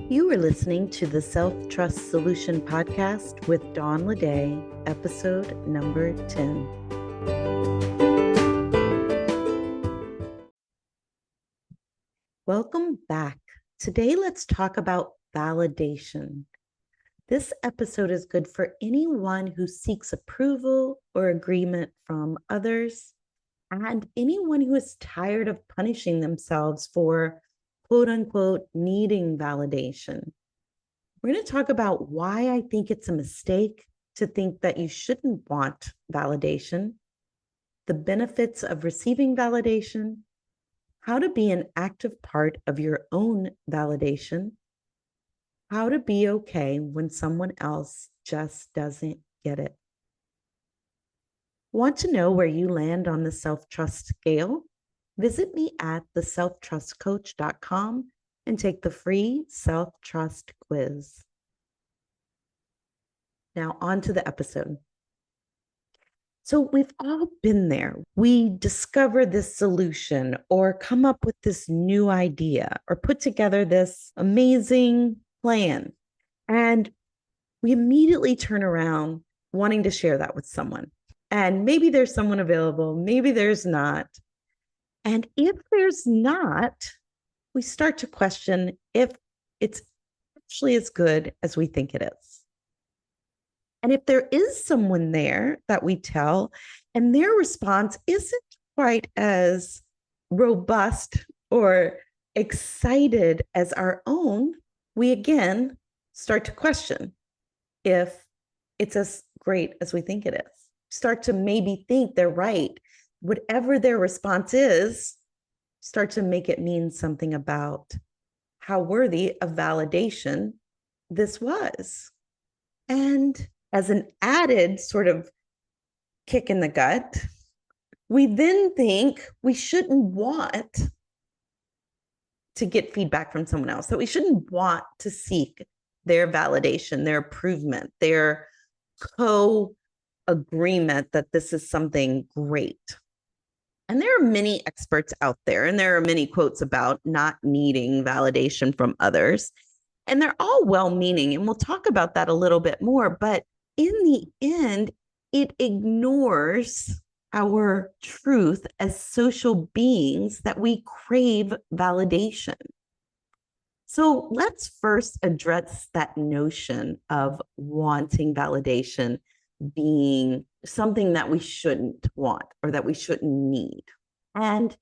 You are listening to the Self-Trust Solution Podcast with Dawn Ledet, episode number 10. Welcome back. Today, let's talk about validation. This episode is good for anyone who seeks approval or agreement from others, and anyone who is tired of punishing themselves for quote unquote needing validation. We're going to talk about why I think it's a mistake to think that you shouldn't want validation, the benefits of receiving validation, how to be an active part of your own validation, how to be okay when someone else just doesn't get it. Want to know where you land on the self-trust scale? Visit me at theselftrustcoach.com and take the free self-trust quiz. Now, on to the episode. So we've all been there. We discover this solution or come up with this new idea or put together this amazing plan. And we immediately turn around wanting to share that with someone. And maybe there's someone available, maybe there's not. And if there's not, we start to question if it's actually as good as we think it is. And if there is someone there that we tell, and their response isn't quite as robust or excited as our own, we again start to question if it's as great as we think it is. Start to maybe think they're right. Whatever their response is, start to make it mean something about how worthy of validation this was. And as an added sort of kick in the gut, we then think we shouldn't want to get feedback from someone else, that we shouldn't want to seek their validation, their approval, their co-agreement that this is something great. And there are many experts out there, and there are many quotes about not needing validation from others. And they're all well-meaning, and we'll talk about that a little bit more. But in the end, it ignores our truth as social beings that we crave validation. So let's first address that notion of wanting validation being something that we shouldn't want or that we shouldn't need. And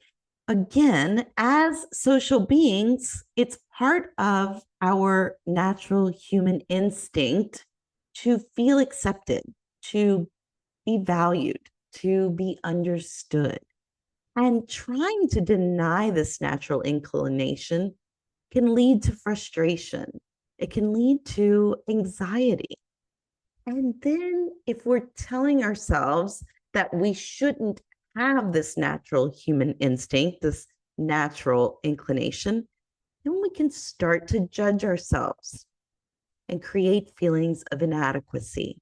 again, as social beings, it's part of our natural human instinct to feel accepted, to be valued, to be understood. And trying to deny this natural inclination can lead to frustration. It can lead to anxiety. And then if we're telling ourselves that we shouldn't have this natural human instinct, this natural inclination, then we can start to judge ourselves and create feelings of inadequacy.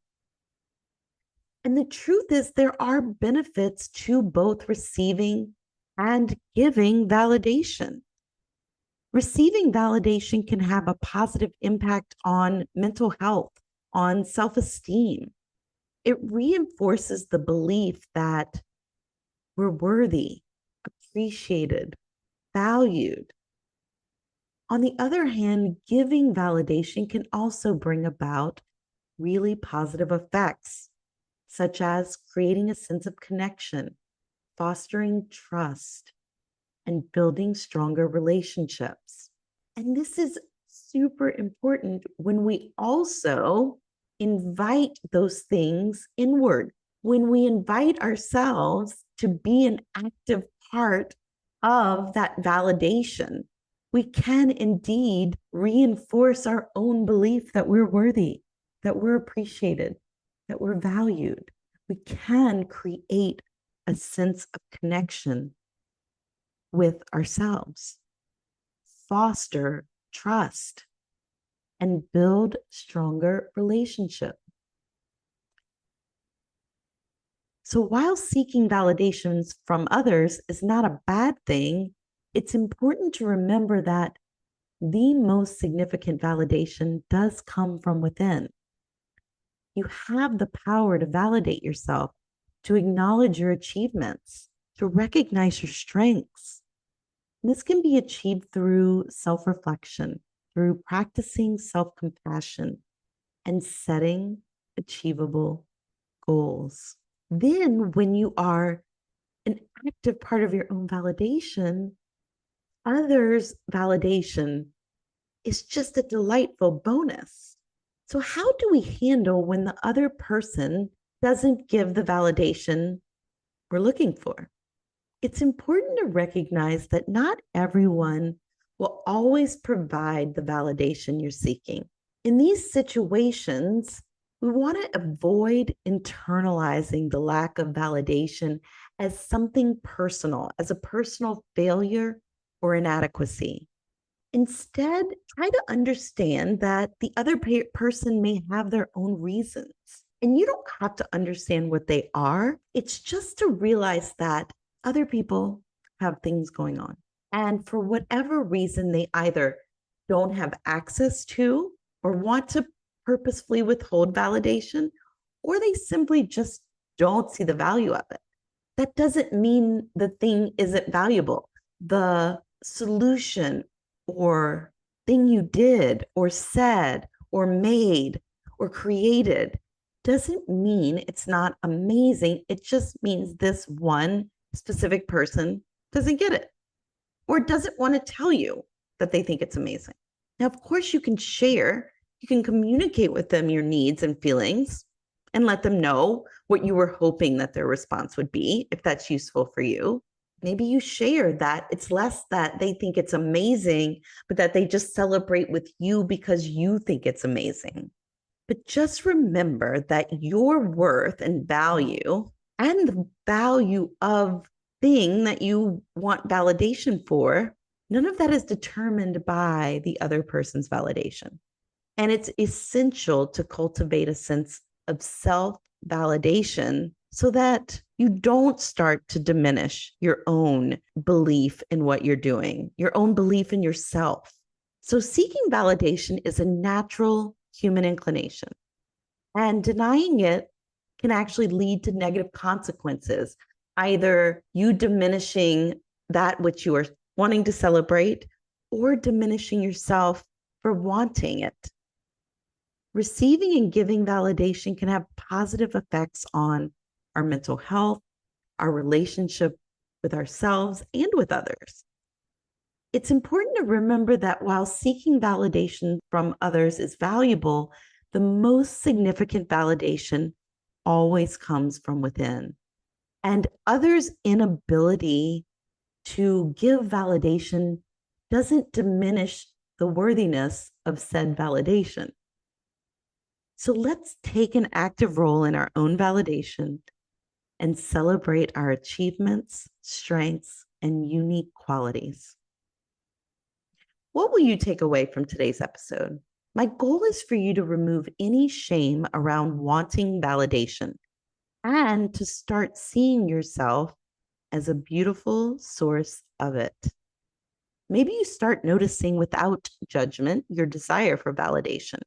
And the truth is, there are benefits to both receiving and giving validation. Receiving validation can have a positive impact on mental health, on self-esteem. It reinforces the belief that we're worthy, appreciated, valued. On the other hand, giving validation can also bring about really positive effects, such as creating a sense of connection, fostering trust, and building stronger relationships. And this is super important when we also invite those things inward, when we invite ourselves to be an active part of that validation. We can indeed reinforce our own belief that we're worthy, that we're appreciated, that we're valued. We can create a sense of connection with ourselves, foster trust, and build stronger relationships. So while seeking validations from others is not a bad thing, it's important to remember that the most significant validation does come from within. You have the power to validate yourself, to acknowledge your achievements, to recognize your strengths. This can be achieved through self-reflection, through practicing self-compassion, and setting achievable goals. Then, when you are an active part of your own validation, others' validation is just a delightful bonus. So, how do we handle when the other person doesn't give the validation we're looking for? It's important to recognize that not everyone will always provide the validation you're seeking. In these situations, we want to avoid internalizing the lack of validation as something personal, as a personal failure or inadequacy. Instead, try to understand that the other person may have their own reasons. And you don't have to understand what they are. It's just to realize that other people have things going on. And for whatever reason, they either don't have access to or want to purposefully withhold validation, or they simply just don't see the value of it. That doesn't mean the thing isn't valuable. The solution or thing you did or said or made or created doesn't mean it's not amazing. It just means this one specific person doesn't get it or doesn't want to tell you that they think it's amazing. Now, of course, you can share, you can communicate with them your needs and feelings and let them know what you were hoping that their response would be, if that's useful for you. Maybe you share that it's less that they think it's amazing, but that they just celebrate with you because you think it's amazing. But just remember that your worth and value and the value of thing that you want validation for, none of that is determined by the other person's validation. And it's essential to cultivate a sense of self-validation so that you don't start to diminish your own belief in what you're doing, your own belief in yourself. So seeking validation is a natural human inclination, and denying it can actually lead to negative consequences, either you diminishing that which you are wanting to celebrate or diminishing yourself for wanting it. Receiving and giving validation can have positive effects on our mental health, our relationship with ourselves and with others. It's important to remember that while seeking validation from others is valuable, the most significant validation always comes from within. And others' inability to give validation doesn't diminish the worthiness of said validation. So let's take an active role in our own validation and celebrate our achievements, strengths, and unique qualities. What will you take away from today's episode? My goal is for you to remove any shame around wanting validation and to start seeing yourself as a beautiful source of it. Maybe you start noticing without judgment your desire for validation.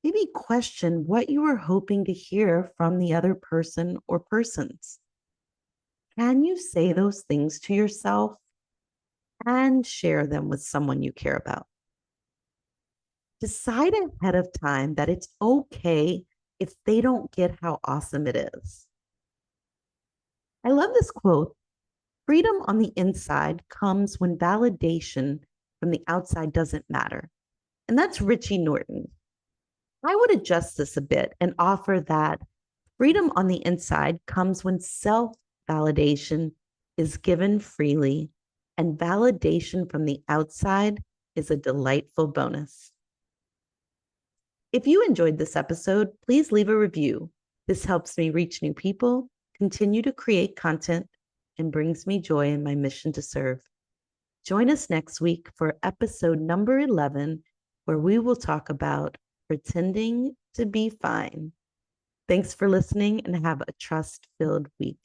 Maybe question what you are hoping to hear from the other person or persons. Can you say those things to yourself and share them with someone you care about? Decide ahead of time that it's okay if they don't get how awesome it is. I love this quote. Freedom on the inside comes when validation from the outside doesn't matter. And that's Richie Norton. I would adjust this a bit and offer that freedom on the inside comes when self-validation is given freely and validation from the outside is a delightful bonus. If you enjoyed this episode, please leave a review. This helps me reach new people, continue to create content, and brings me joy in my mission to serve. Join us next week for episode number 11, where we will talk about pretending to be fine. Thanks for listening and have a trust-filled week.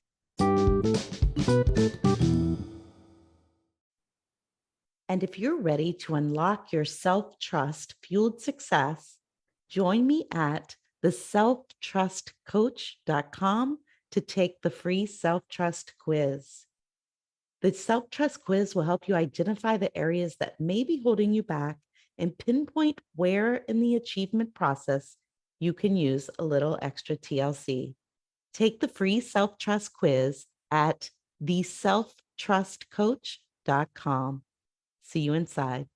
And if you're ready to unlock your self-trust fueled success, join me at theselftrustcoach.com to take the free self-trust quiz. The self-trust quiz will help you identify the areas that may be holding you back and pinpoint where in the achievement process you can use a little extra TLC. Take the free self-trust quiz at theselftrustcoach.com. See you inside.